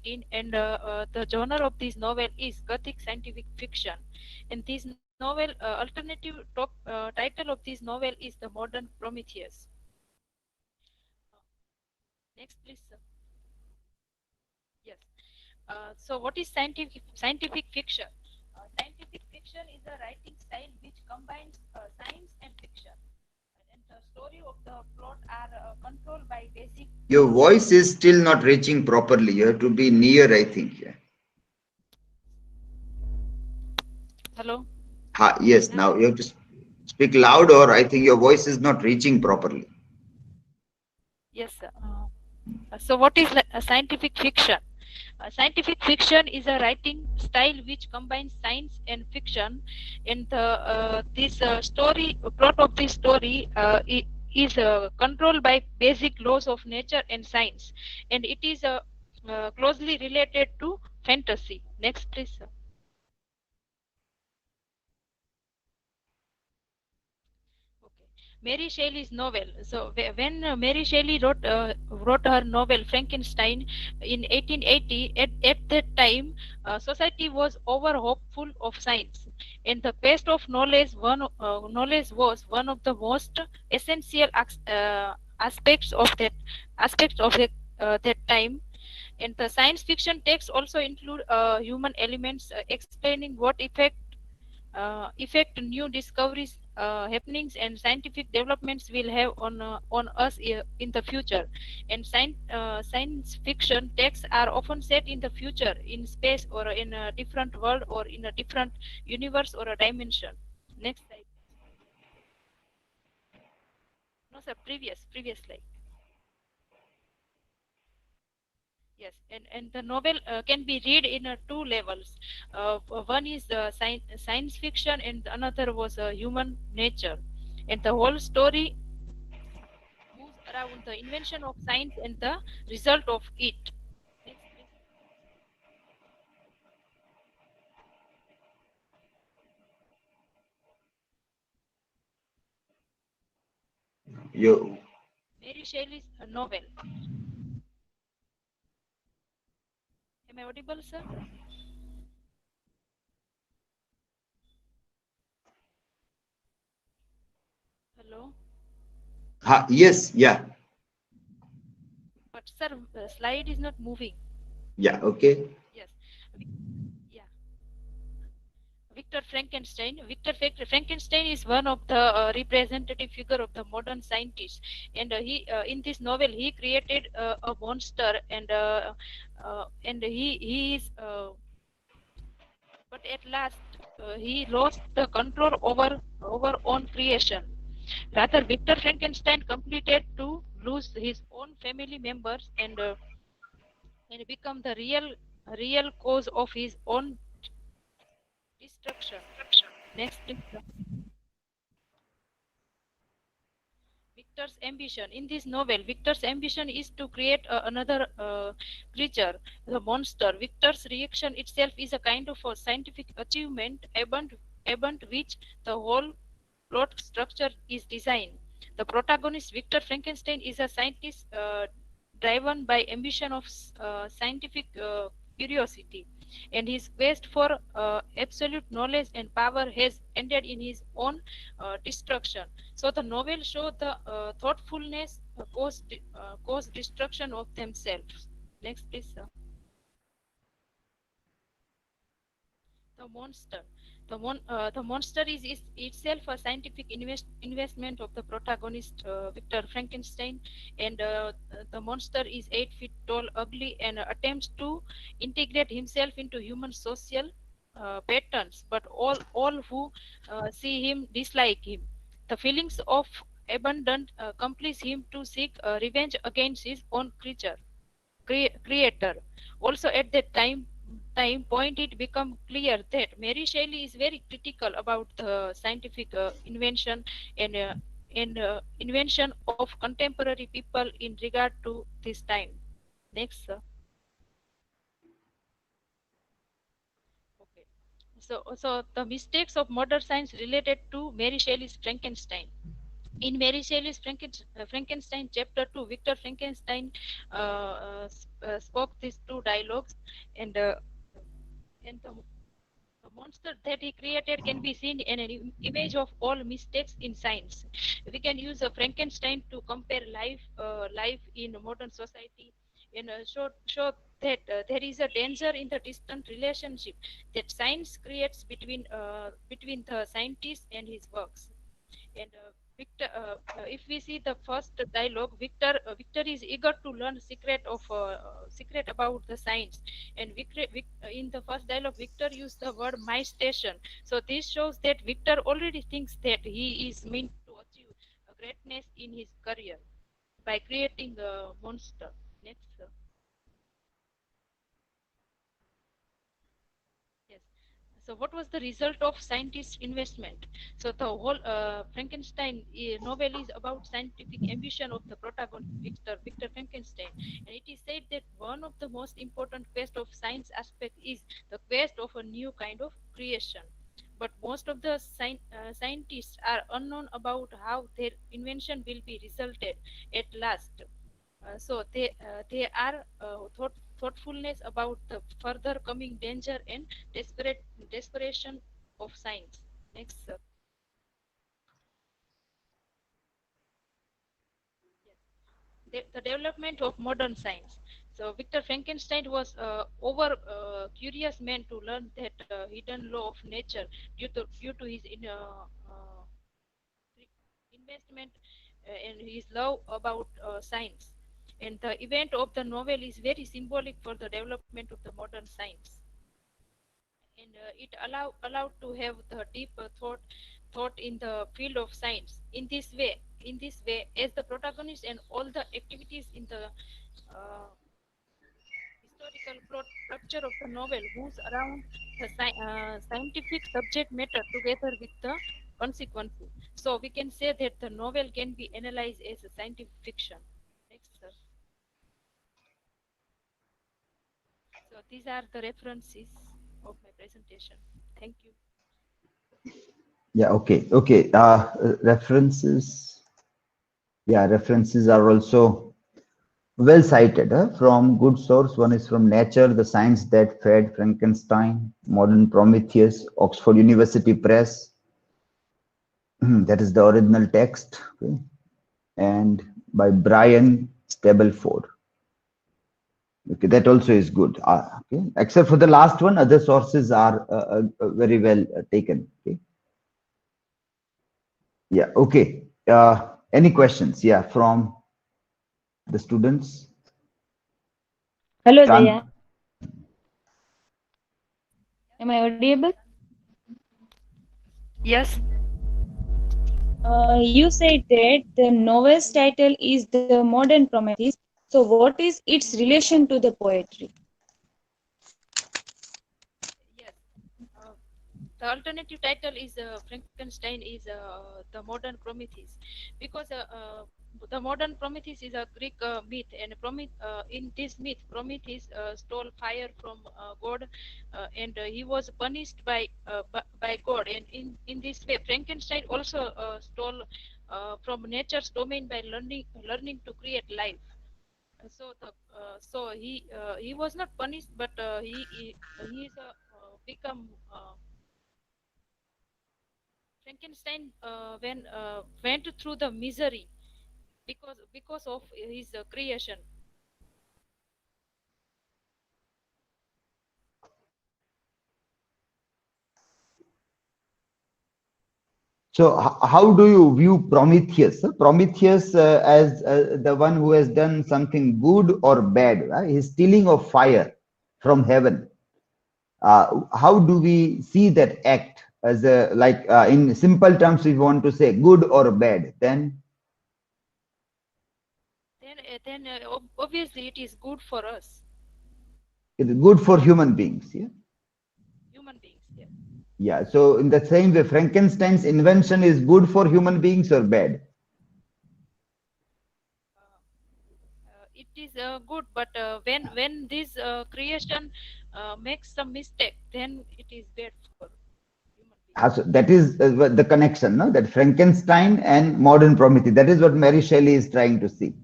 1918, and the genre of this novel is Gothic scientific fiction. And this novel, alternative title of this novel is The Modern Prometheus. Next, please, sir. Yes. So, what is scientific fiction? Scientific fiction is a writing style which combines science and fiction, and the story of the plot are controlled by basic. Your voice is still not reaching properly. You have to be near, I think. Yeah. Hello. Yes, Hello. now you have to speak loud, or I think your voice is not reaching properly. Yes, sir. So, what is scientific fiction? Scientific fiction is a writing style which combines science and fiction, and this story plot of this story is controlled by basic laws of nature and science, and it is closely related to fantasy. Next, please, sir. Okay. Mary Shelley's novel. So when Mary Shelley wrote her novel Frankenstein in 1880, at that time, society was over hopeful of science, and the quest of knowledge was one of the most essential aspects of that time. And the science fiction texts also include human elements, explaining what effect new discoveries, happenings, and scientific developments will have on us in the future. And science fiction texts are often set in the future, in space, or in a different world, or in a different universe or a dimension. Next slide. No, sir. Previous slide. Yes, and the novel can be read in two levels. One is science fiction, and another was human nature. And the whole story moves around the invention of science and the result of it. Next, please. You, Mary Shelley's novel. Am I audible, sir? Hello. yes, yeah, But sir, slide is not moving. yeah, okay. Yes. Yeah. Frankenstein is one of the representative figure of the modern scientist, and he in this novel he created a monster, and he is but at last he lost the control over own creation. Rather, Victor Frankenstein completed to lose his own family members and become the real cause of his own destruction. Next, please. Victor's ambition. In this novel, Victor's ambition is to create another creature, the monster. Victor's reaction itself is a kind of a scientific achievement about which the whole plot structure is designed. The protagonist, Victor Frankenstein, is a scientist driven by ambition of scientific curiosity, and his quest for absolute knowledge and power has ended in his own destruction. So the novel shows the thoughtfulness cause destruction of themselves. Next, please, sir. The monster. The monster is itself a scientific investment of the protagonist, Victor Frankenstein, and the monster is 8 feet tall, ugly, and attempts to integrate himself into human social patterns. But all who see him dislike him. The feelings of abandon compels him to seek revenge against his own creator. Also, at that time point, it become clear that Mary Shelley is very critical about the scientific invention and invention of contemporary people in regard to this time. Next, sir. Okay. So the mistakes of modern science related to Mary Shelley's Frankenstein. In Mary Shelley's Frankenstein chapter 2, Victor Frankenstein spoke these two dialogues, and the monster that he created can be seen in an image of all mistakes in science. We can use a Frankenstein to compare life in modern society and show that there is a danger in the distant relationship that science creates between the scientist and his works. And if we see the first dialogue, Victor is eager to learn secret about the science. And in the first dialogue, Victor used the word "my station." So this shows that Victor already thinks that he is meant to achieve greatness in his career by creating a monster. Next, yes. So, what was the result of scientists' investment? So, the whole Frankenstein novel is about scientific ambition of the protagonist, Victor Frankenstein, and it is said that one of the most important quest of science aspect is the quest of a new kind of creation. But most of the scientists are unknown about how their invention will be resulted at last. They are thoughtfulness about the further coming danger and desperation of science. Next, yes. The development of modern science. So Victor Frankenstein was over curious man to learn that hidden law of nature due to his investment and his love about science. And the event of the novel is very symbolic for the development of the modern science. And it allowed to have the deep thought in the field of science. In this way, as the protagonist and all the activities in the uh, historical plot structure of the novel moves around the scientific subject matter together with the consequences. So we can say that the novel can be analyzed as a scientific fiction. Next, sir. So these are the references of my presentation. Thank you. Yeah, okay, okay. References. Yeah, references are also well cited from good source. One is from Nature, The Science That Fed Frankenstein, Modern Prometheus, Oxford University Press. That is the original text. Okay. And by Brian Stableford. Okay, that also is good. Okay, except for the last one, other sources are very well taken. Okay. Yeah. Okay. Any questions? Yeah, from the students. Hello, Chan- Daya. Am I audible? Yes. You said that the novel's title is The Modern Prometheus. So, what is its relation to the poetry? Yes. Uh, the alternative title is Frankenstein is the modern Prometheus, because the modern Prometheus is a Greek myth, and in this myth, Prometheus stole fire from God, and he was punished by God. And in this way, Frankenstein also stole from nature's domain by learning to create life. So he was not punished, but he is become Frankenstein when went through the misery because of his creation. So, how do you view Prometheus? Prometheus as the one who has done something good or bad? Right? He's stealing of fire from heaven. How do we see that act as a like in simple terms? If you want to say good or bad, then Then obviously it is good for us it's good for human beings. Yeah. human beings. Yeah. Yeah. So in the same way, Frankenstein's invention is good for human beings or bad? It is good, but when this creation makes some mistake, then it is bad for human beings. So that is the connection, no? That Frankenstein and modern Prometheus. That is what Mary Shelley is trying to see.